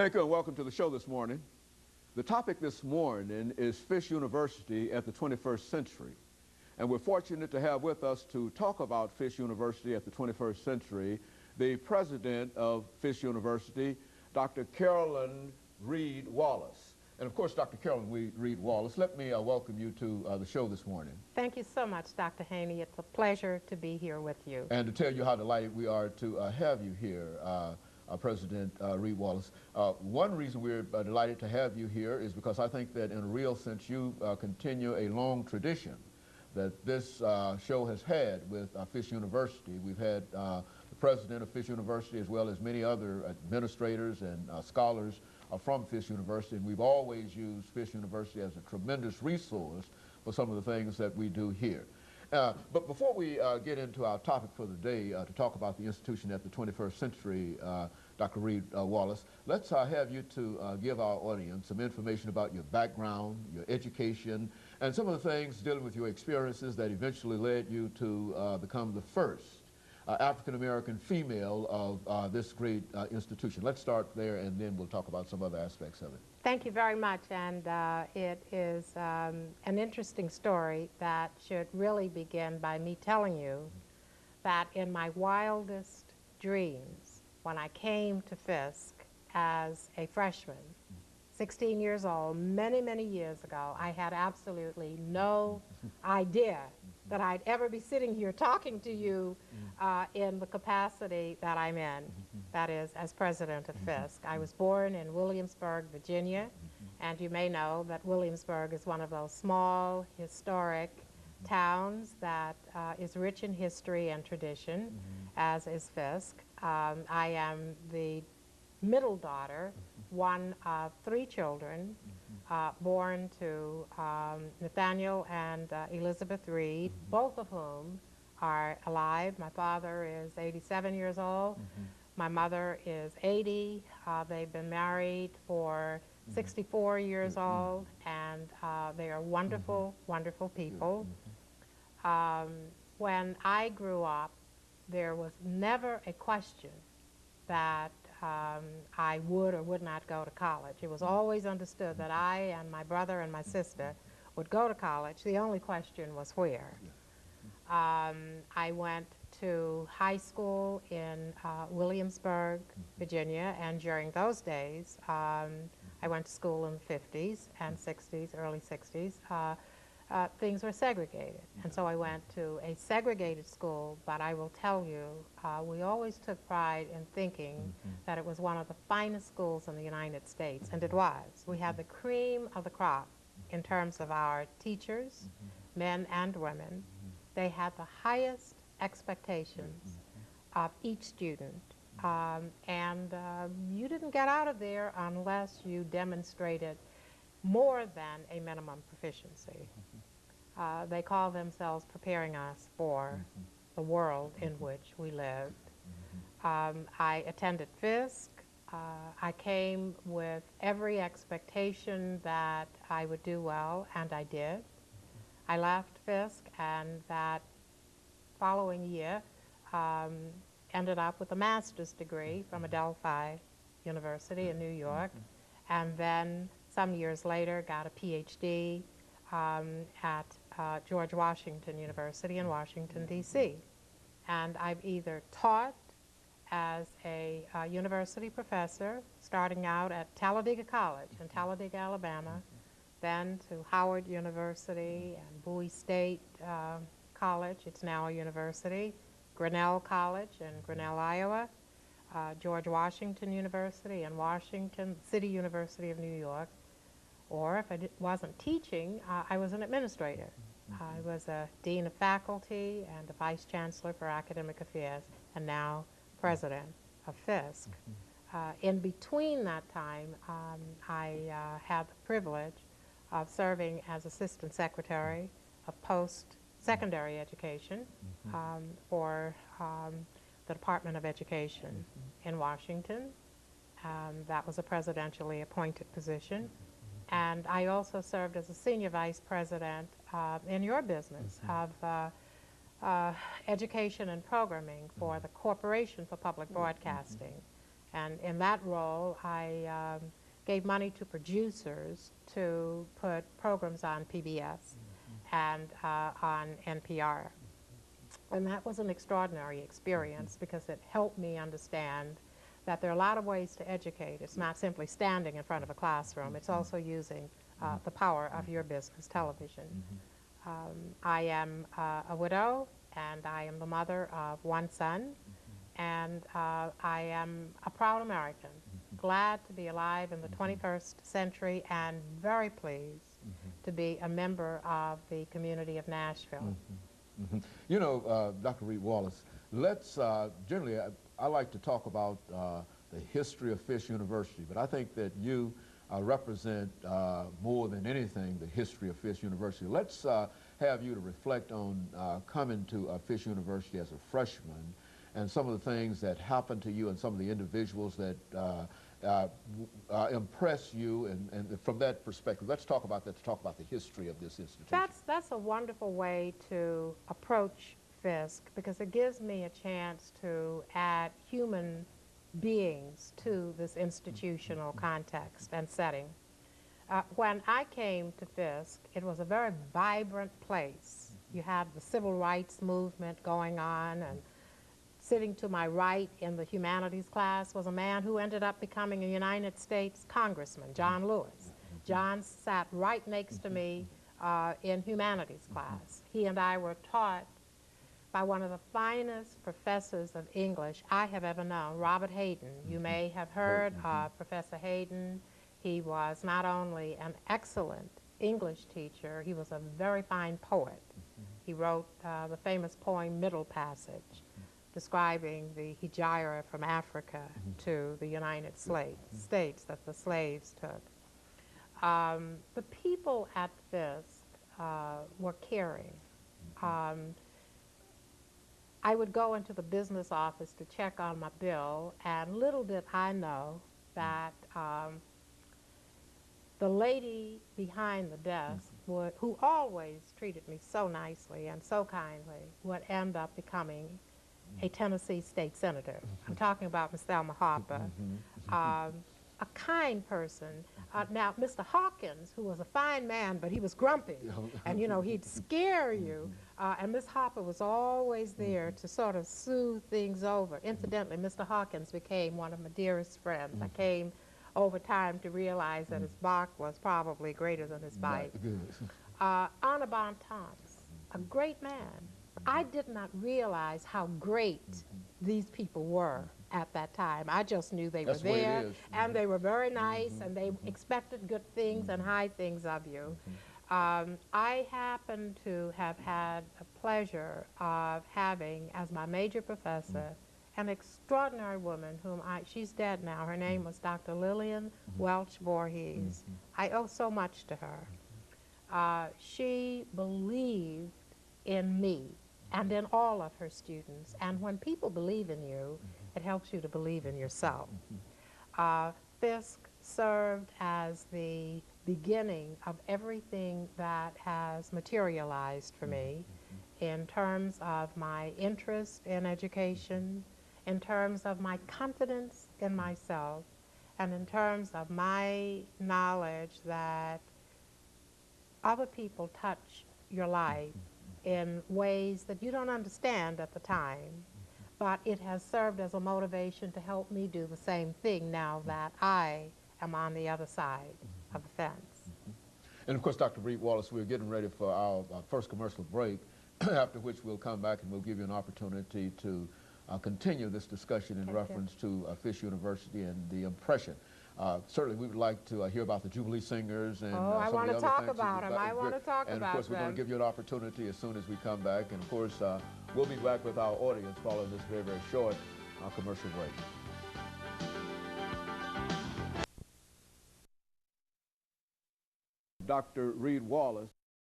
Thank you and welcome to the show this morning. The topic this morning is Fisk University at the 21st century. And we're fortunate to have with us to talk about Fisk University at the 21st century, the president of Fisk University, Dr. CReid-Wallace. And of course, Dr. Reid-Wallace, let me welcome you to the show this morning. Thank you so much, Dr. Haney. It's a pleasure to be here with you. And to tell you how delighted we are to have you here, President Reid-Wallace. One reason we're delighted to have you here is because I think that in a real sense you continue a long tradition that this show has had with Fisk University. We've had the president of Fisk University as well as many other administrators and scholars from Fisk University, and we've always used Fisk University as a tremendous resource for some of the things that we do here. But before we get into our topic for the day to talk about the institution at the 21st century, Dr. Reid-Wallace, let's have you to give our audience some information about your background, your education, and some of the things dealing with your experiences that eventually led you to become the first African-American female of this great institution. Let's start there and then we'll talk about some other aspects of it. Thank you very much, and it is an interesting story that should really begin by me telling you that in my wildest dreams, when I came to Fisk as a freshman, 16 years old, many, many years ago, I had absolutely no idea that I'd ever be sitting here talking to you in the capacity that I'm in, that is, as president of Fisk. I was born in Williamsburg, Virginia, and you may know that Williamsburg is one of those small, historic towns that is rich in history and tradition, as is Fisk. I am the middle daughter, one of 3 children, born to Nathaniel and Elizabeth Reid, both of whom are alive. My father is 87 years old. My mother is 80. They've been married for 64 years old, and they are wonderful, wonderful people. When I grew up, there was never a question that I would or would not go to college. It was always understood that I and my brother and my sister would go to college. The only question was where. I went to high school in Williamsburg, Virginia, and during those days, I went to school in the 50s and 60s, early 60s. Things were segregated, and so I went to a segregated school, but I will tell you, we always took pride in thinking that it was one of the finest schools in the United States, and it was. We had the cream of the crop in terms of our teachers, men and women. They had the highest expectations of each student, and you didn't get out of there unless you demonstrated more than a minimum proficiency. They call themselves preparing us for the world in which we lived. I attended Fisk. I came with every expectation that I would do well, and I did. I left Fisk, and that following year ended up with a master's degree from Adelphi University in New York, and then some years later got a PhD at George Washington University in Washington, D.C. And I've either taught as a university professor, starting out at Talladega College in Talladega, Alabama, then to Howard University and Bowie State College, it's now a university, Grinnell College in Grinnell, Iowa, George Washington University in Washington, City University of New York, or if I wasn't teaching, I was an administrator. I was a dean of faculty and a vice chancellor for academic affairs, and now president of Fisk. In between that time, I had the privilege of serving as assistant secretary of post-secondary education for the Department of Education in Washington. That was a presidentially appointed position. And I also served as a senior vice president in your business of education and programming for the Corporation for Public Broadcasting. And in that role, I gave money to producers to put programs on PBS and on NPR. And that was an extraordinary experience because it helped me understand that there are a lot of ways to educate. It's not simply standing in front of a classroom. It's also using the power of your business, television. I am a widow, and I am the mother of one son, and I am a proud American, glad to be alive in the 21st century and very pleased to be a member of the community of Nashville. You know, Dr. Reid-Wallace, let's generally, I like to talk about the history of Fisk University, but I think that you represent more than anything the history of Fisk University. Let's have you to reflect on coming to Fisk University as a freshman and some of the things that happened to you and some of the individuals that impress you, and from that perspective, let's talk about that, to talk about the history of this institution. That's a wonderful way to approach Fisk, because it gives me a chance to add human beings to this institutional context and setting. When I came to Fisk, it was a very vibrant place. You had the civil rights movement going on, and sitting to my right in the humanities class was a man who ended up becoming a United States Congressman, John Lewis. John sat right next to me in humanities class. He and I were taught by one of the finest professors of English I have ever known, Robert Hayden. You may have heard of Professor Hayden. He was not only an excellent English teacher, he was a very fine poet. He wrote the famous poem Middle Passage, describing the hijira from Africa to the United States that the slaves took. The people at Fisk were caring. I would go into the business office to check on my bill, and little did I know that the lady behind the desk, who always treated me so nicely and so kindly, would end up becoming a Tennessee state senator. I'm talking about Miss Thelma Harper, a kind person. Now, Mr. Hawkins, who was a fine man, but he was grumpy, and you know, he'd scare you, and Miss Harper was always there to sort of soothe things over. Incidentally, Mr. Hawkins became one of my dearest friends. I came over time to realize that his bark was probably greater than his bite. Anna Bontemps, a great man. I did not realize how great these people were at that time. I just knew they were there, and they were very nice, and they expected good things and high things of you. I happen to have had the pleasure of having, as my major professor, an extraordinary woman whom she's dead now. Her name was Dr. Lillian Welch Voorhees. I owe so much to her. She believed in me and in all of her students. And when people believe in you, it helps you to believe in yourself. Fisk served as the beginning of everything that has materialized for me in terms of my interest in education, in terms of my confidence in myself, and in terms of my knowledge that other people touch your life in ways that you don't understand at the time, but it has served as a motivation to help me do the same thing now that I am on the other side of the fence. And of course, Dr. Reid-Wallace, we're getting ready for our first commercial break, after which we'll come back and we'll give you an opportunity to continue this discussion in reference to Fisk University and the impression. Certainly, we would like to hear about the Jubilee Singers and I some want of to the other talk things. about them. I want to talk about them. And of course, we're going to give you an opportunity as soon as we come back. And of course, we'll be back with our audience following this very, very short commercial break. Dr. Reid-Wallace.